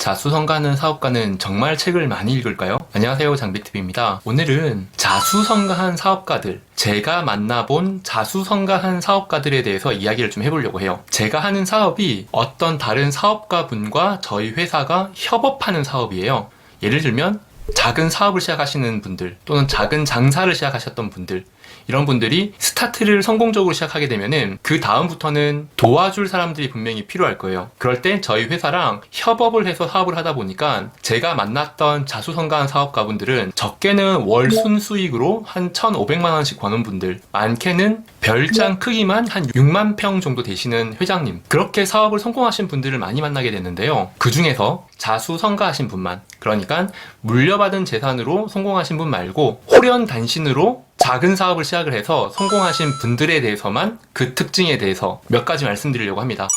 자수성가하는 사업가는 정말 책을 많이 읽을까요? 안녕하세요, 장비TV입니다. 오늘은 자수성가한 사업가들, 제가 만나본 자수성가한 사업가들에 대해서 이야기를 좀 해보려고 해요. 제가 하는 사업이 어떤 다른 사업가분과 저희 회사가 협업하는 사업이에요. 예를 들면 작은 사업을 시작하시는 분들 또는 작은 장사를 시작하셨던 분들, 이런 분들이 스타트를 성공적으로 시작하게 되면은 그 다음부터는 도와줄 사람들이 분명히 필요할 거예요. 그럴 때 저희 회사랑 협업을 해서 사업을 하다 보니까 제가 만났던 자수성가한 사업가분들은 적게는 월 순수익으로 한 1,500만 원씩 버는 분들, 많게는 별장 크기만 한 6만 평 정도 되시는 회장님, 그렇게 사업을 성공하신 분들을 많이 만나게 됐는데요. 그 중에서 자수성가하신 분만, 그러니까 물려받은 재산으로 성공하신 분 말고 호련단신으로 작은 사업을 시작을 해서 성공하신 분들에 대해서만 그 특징에 대해서 몇 가지 말씀드리려고 합니다.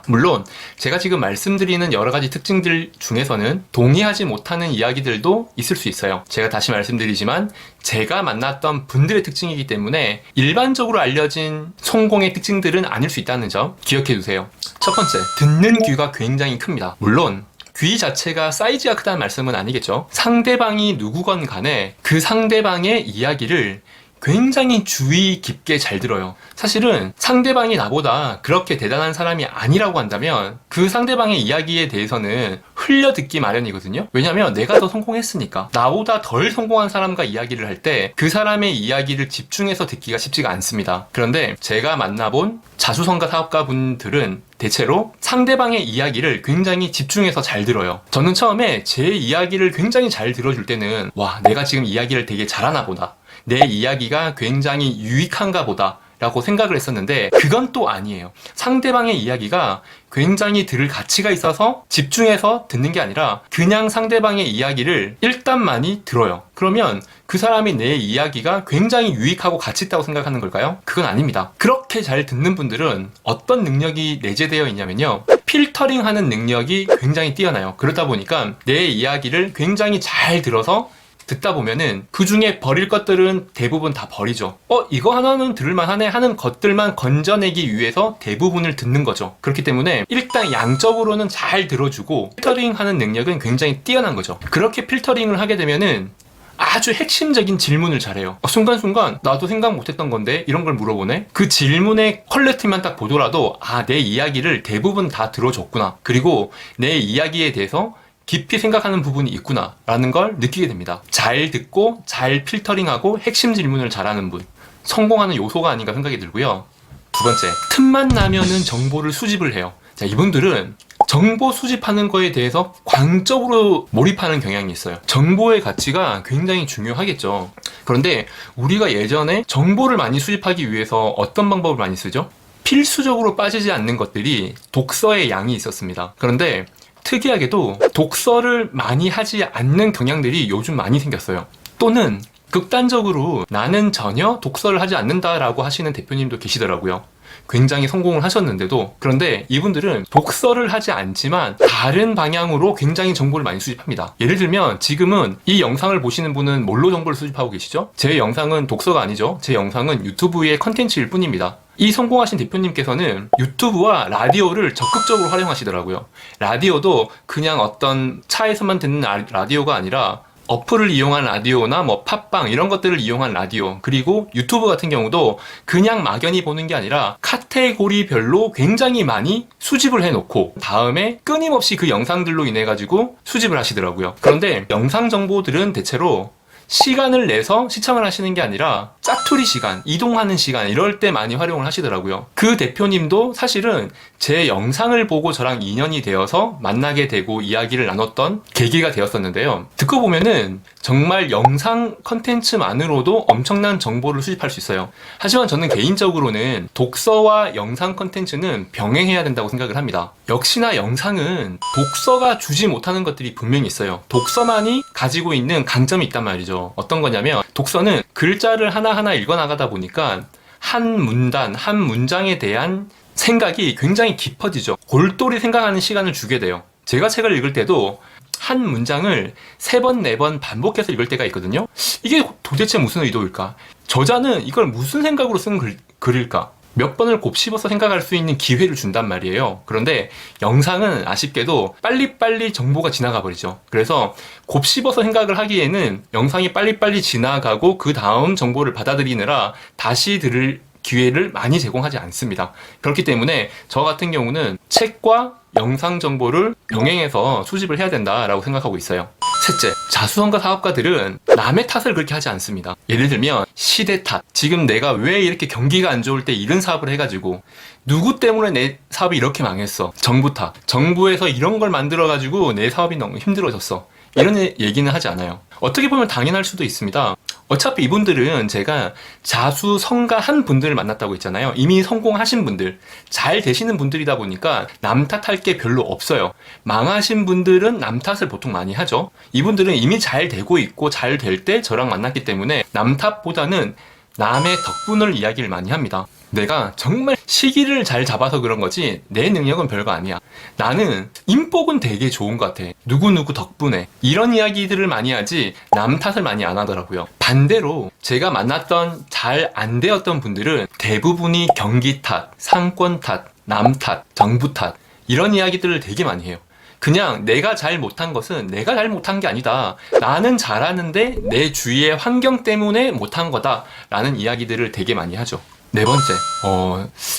물론 제가 지금 말씀드리는 여러 가지 특징들 중에서는 동의하지 못하는 이야기들도 있을 수 있어요. 제가 다시 말씀드리지만 제가 만났던 분들의 특징이기 때문에 일반적으로 알려진 성공의 특징들은 아닐 수 있다는 점 기억해 두세요. 첫 번째, 듣는 귀가 굉장히 큽니다. 물론 귀 자체가 사이즈가 크다는 말씀은 아니겠죠. 상대방이 누구건 간에 그 상대방의 이야기를 굉장히 주의 깊게 잘 들어요. 사실은 상대방이 나보다 그렇게 대단한 사람이 아니라고 한다면 그 상대방의 이야기에 대해서는 흘려듣기 마련이거든요. 왜냐면 내가 더 성공했으니까. 나보다 덜 성공한 사람과 이야기를 할 때 그 사람의 이야기를 집중해서 듣기가 쉽지가 않습니다. 그런데 제가 만나본 자수성가 사업가분들은 대체로 상대방의 이야기를 굉장히 집중해서 잘 들어요. 저는 처음에 제 이야기를 굉장히 잘 들어줄 때는 와, 내가 지금 이야기를 되게 잘하나 보다, 내 이야기가 굉장히 유익한가 보다 라고 생각을 했었는데 그건 또 아니에요. 상대방의 이야기가 굉장히 들을 가치가 있어서 집중해서 듣는 게 아니라 그냥 상대방의 이야기를 일단 많이 들어요. 그러면 그 사람이 내 이야기가 굉장히 유익하고 가치 있다고 생각하는 걸까요? 그건 아닙니다. 그렇게 잘 듣는 분들은 어떤 능력이 내재되어 있냐면요, 필터링하는 능력이 굉장히 뛰어나요. 그러다 보니까 내 이야기를 굉장히 잘 들어서 듣다 보면은 그 중에 버릴 것들은 대부분 다 버리죠. 이거 하나는 들을만하네 하는 것들만 건져내기 위해서 대부분을 듣는 거죠. 그렇기 때문에 일단 양적으로는 잘 들어주고 필터링하는 능력은 굉장히 뛰어난 거죠. 그렇게 필터링을 하게 되면은 아주 핵심적인 질문을 잘해요. 순간순간 나도 생각 못했던 건데 이런 걸 물어보네? 그 질문의 퀄리티만 딱 보더라도 내 이야기를 대부분 다 들어줬구나, 그리고 내 이야기에 대해서 깊이 생각하는 부분이 있구나 라는 걸 느끼게 됩니다. 잘 듣고 잘 필터링하고 핵심 질문을 잘하는 분, 성공하는 요소가 아닌가 생각이 들고요. 두 번째, 틈만 나면은 정보를 수집을 해요. 자, 이분들은 정보 수집하는 거에 대해서 광적으로 몰입하는 경향이 있어요. 정보의 가치가 굉장히 중요하겠죠. 그런데 우리가 예전에 정보를 많이 수집하기 위해서 어떤 방법을 많이 쓰죠? 필수적으로 빠지지 않는 것들이 독서의 양이 있었습니다. 그런데 특이하게도 독서를 많이 하지 않는 경향들이 요즘 많이 생겼어요. 또는 극단적으로 나는 전혀 독서를 하지 않는다라고 하시는 대표님도 계시더라고요. 굉장히 성공을 하셨는데도. 그런데 이분들은 독서를 하지 않지만 다른 방향으로 굉장히 정보를 많이 수집합니다. 예를 들면 지금은 이 영상을 보시는 분은 뭘로 정보를 수집하고 계시죠? 제 영상은 독서가 아니죠. 제 영상은 유튜브의 컨텐츠일 뿐입니다. 이 성공하신 대표님께서는 유튜브와 라디오를 적극적으로 활용하시더라고요. 라디오도 그냥 어떤 차에서만 듣는 라디오가 아니라 어플을 이용한 라디오나 팟빵 이런 것들을 이용한 라디오, 그리고 유튜브 같은 경우도 그냥 막연히 보는 게 아니라 카테고리별로 굉장히 많이 수집을 해놓고 다음에 끊임없이 그 영상들로 인해 가지고 수집을 하시더라고요. 그런데 영상 정보들은 대체로 시간을 내서 시청을 하시는 게 아니라 짜투리 시간, 이동하는 시간 이럴 때 많이 활용을 하시더라고요. 그 대표님도 사실은 제 영상을 보고 저랑 인연이 되어서 만나게 되고 이야기를 나눴던 계기가 되었었는데요. 듣고 보면은 정말 영상 컨텐츠만으로도 엄청난 정보를 수집할 수 있어요. 하지만 저는 개인적으로는 독서와 영상 컨텐츠는 병행해야 된다고 생각을 합니다. 역시나 영상은 독서가 주지 못하는 것들이 분명히 있어요. 독서만이 가지고 있는 강점이 있단 말이죠. 어떤 거냐면 독서는 글자를 하나하나 읽어나가다 보니까 한 문단, 한 문장에 대한 생각이 굉장히 깊어지죠. 골똘히 생각하는 시간을 주게 돼요. 제가 책을 읽을 때도 한 문장을 3번, 4번 반복해서 읽을 때가 있거든요. 이게 도대체 무슨 의도일까? 저자는 이걸 무슨 생각으로 쓴 글일까? 몇 번을 곱씹어서 생각할 수 있는 기회를 준단 말이에요. 그런데 영상은 아쉽게도 빨리빨리 정보가 지나가 버리죠. 그래서 곱씹어서 생각을 하기에는 영상이 빨리빨리 지나가고 그 다음 정보를 받아들이느라 다시 들을 기회를 많이 제공하지 않습니다. 그렇기 때문에 저 같은 경우는 책과 영상 정보를 병행해서 수집을 해야 된다라고 생각하고 있어요. 셋째, 자수성가 사업가들은 남의 탓을 그렇게 하지 않습니다. 예를 들면 시대 탓, 지금 내가 왜 이렇게 경기가 안 좋을 때 이런 사업을 해가지고 누구 때문에 내 사업이 이렇게 망했어, 정부 탓, 정부에서 이런 걸 만들어가지고 내 사업이 너무 힘들어졌어, 이런 얘기는 하지 않아요. 어떻게 보면 당연할 수도 있습니다. 어차피 이분들은 제가 자수성가한 분들을 만났다고 했잖아요. 이미 성공하신 분들, 잘 되시는 분들이다 보니까 남 탓할 게 별로 없어요. 망하신 분들은 남 탓을 보통 많이 하죠. 이분들은 이미 잘 되고 있고 잘 될 때 저랑 만났기 때문에 남 탓보다는 남의 덕분을 이야기를 많이 합니다. 내가 정말 시기를 잘 잡아서 그런 거지 내 능력은 별거 아니야. 나는 인복은 되게 좋은 것 같아. 누구누구 덕분에. 이런 이야기들을 많이 하지 남 탓을 많이 안 하더라고요. 반대로 제가 만났던 잘 안 되었던 분들은 대부분이 경기 탓, 상권 탓, 남 탓, 정부 탓, 이런 이야기들을 되게 많이 해요. 그냥 내가 잘 못한 것은 내가 잘 못한 게 아니다, 나는 잘하는데 내 주위의 환경 때문에 못한 거다 라는 이야기들을 되게 많이 하죠. 네 번째,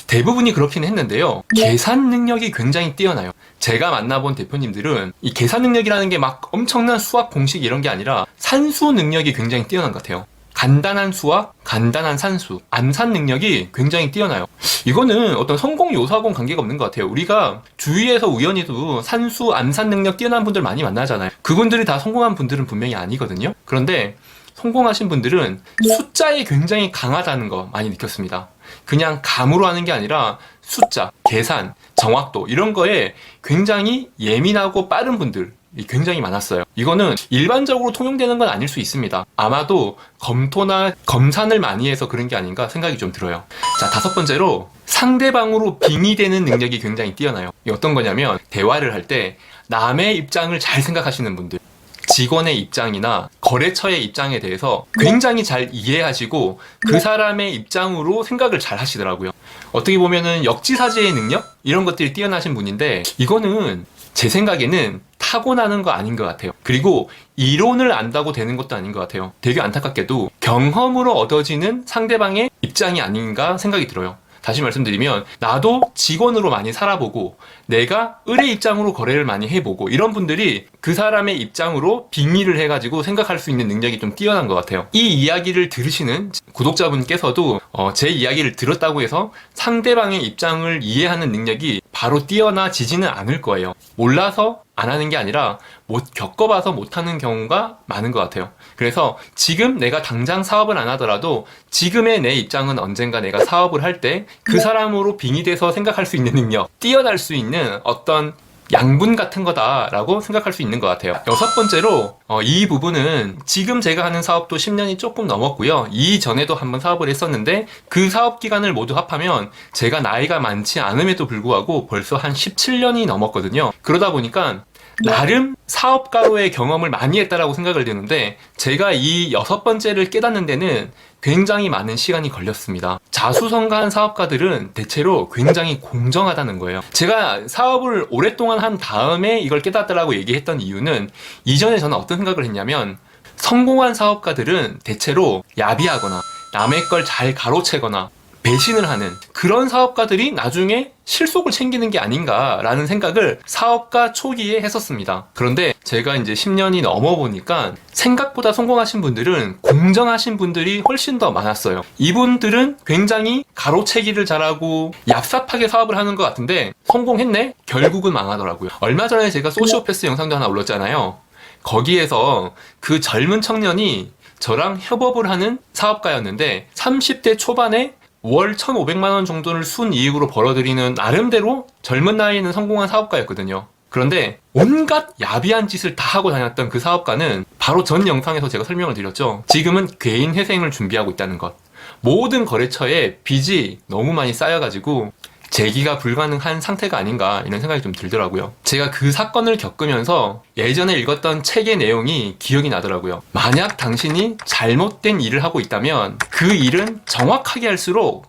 대부분이 그렇긴 했는데요. 계산 능력이 굉장히 뛰어나요. 제가 만나본 대표님들은 이 계산 능력이라는 게 막 엄청난 수학 공식 이런 게 아니라 산수 능력이 굉장히 뛰어난 것 같아요. 간단한 수학, 간단한 산수, 암산 능력이 굉장히 뛰어나요. 이거는 어떤 성공 요소하고는 관계가 없는 것 같아요. 우리가 주위에서 우연히도 산수, 암산 능력 뛰어난 분들 많이 만나잖아요. 그분들이 다 성공한 분들은 분명히 아니거든요. 그런데 성공하신 분들은 숫자에 굉장히 강하다는 거 많이 느꼈습니다. 그냥 감으로 하는 게 아니라 숫자, 계산, 정확도 이런 거에 굉장히 예민하고 빠른 분들 굉장히 많았어요. 이거는 일반적으로 통용되는 건 아닐 수 있습니다. 아마도 검토나 검산을 많이 해서 그런 게 아닌가 생각이 좀 들어요. 자, 다섯 번째로 상대방으로 빙의되는 능력이 굉장히 뛰어나요. 이게 어떤 거냐면 대화를 할 때 남의 입장을 잘 생각하시는 분들, 직원의 입장이나 거래처의 입장에 대해서 굉장히 잘 이해하시고 그 사람의 입장으로 생각을 잘 하시더라고요. 어떻게 보면은 역지사지의 능력? 이런 것들이 뛰어나신 분인데 이거는 제 생각에는 타고나는 거 아닌 것 같아요. 그리고 이론을 안다고 되는 것도 아닌 것 같아요. 되게 안타깝게도 경험으로 얻어지는 상대방의 입장이 아닌가 생각이 들어요. 다시 말씀드리면 나도 직원으로 많이 살아보고 내가 을의 입장으로 거래를 많이 해보고 이런 분들이 그 사람의 입장으로 빙의를 해가지고 생각할 수 있는 능력이 좀 뛰어난 것 같아요. 이 이야기를 들으시는 구독자분께서도 제 이야기를 들었다고 해서 상대방의 입장을 이해하는 능력이 바로 뛰어나지지는 않을 거예요. 몰라서 안 하는 게 아니라 못 겪어봐서 못하는 경우가 많은 것 같아요. 그래서 지금 내가 당장 사업을 안 하더라도 지금의 내 입장은 언젠가 내가 사업을 할 때 그 사람으로 빙의돼서 생각할 수 있는 능력, 뛰어날 수 있는 어떤 양분 같은 거다라고 생각할 수 있는 것 같아요. 여섯 번째로 이 부분은 지금 제가 하는 사업도 10년이 조금 넘었고요. 이전에도 한번 사업을 했었는데 그 사업 기간을 모두 합하면 제가 나이가 많지 않음에도 불구하고 벌써 한 17년이 넘었거든요. 그러다 보니까 나름 사업가로의 경험을 많이 했다라고 생각을 드는데 제가 이 여섯 번째를 깨닫는 데는 굉장히 많은 시간이 걸렸습니다. 자수성가한 사업가들은 대체로 굉장히 공정하다는 거예요. 제가 사업을 오랫동안 한 다음에 이걸 깨닫다라고 얘기했던 이유는 이전에 저는 어떤 생각을 했냐면 성공한 사업가들은 대체로 야비하거나 남의 걸 잘 가로채거나 배신을 하는 그런 사업가들이 나중에 실속을 챙기는 게 아닌가라는 생각을 사업가 초기에 했었습니다. 그런데 제가 이제 10년이 넘어보니까 생각보다 성공하신 분들은 공정하신 분들이 훨씬 더 많았어요. 이분들은 굉장히 가로채기를 잘하고 얍삽하게 사업을 하는 것 같은데 성공했네? 결국은 망하더라고요. 얼마 전에 제가 소시오패스 영상도 하나 올렸잖아요. 거기에서 그 젊은 청년이 저랑 협업을 하는 사업가였는데 30대 초반에 월 1,500만 원 정도를 순이익으로 벌어들이는 나름대로 젊은 나이에는 성공한 사업가였거든요. 그런데 온갖 야비한 짓을 다 하고 다녔던 그 사업가는 바로 전 영상에서 제가 설명을 드렸죠. 지금은 개인 회생을 준비하고 있다는 것. 모든 거래처에 빚이 너무 많이 쌓여가지고 재기가 불가능한 상태가 아닌가 이런 생각이 좀 들더라고요. 제가 그 사건을 겪으면서 예전에 읽었던 책의 내용이 기억이 나더라고요. 만약 당신이 잘못된 일을 하고 있다면 그 일은 정확하게 할수록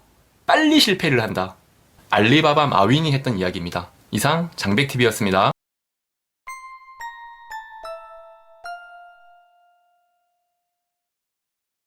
빨리 실패를 한다. 알리바바 마윈이 했던 이야기입니다. 이상 장백TV였습니다.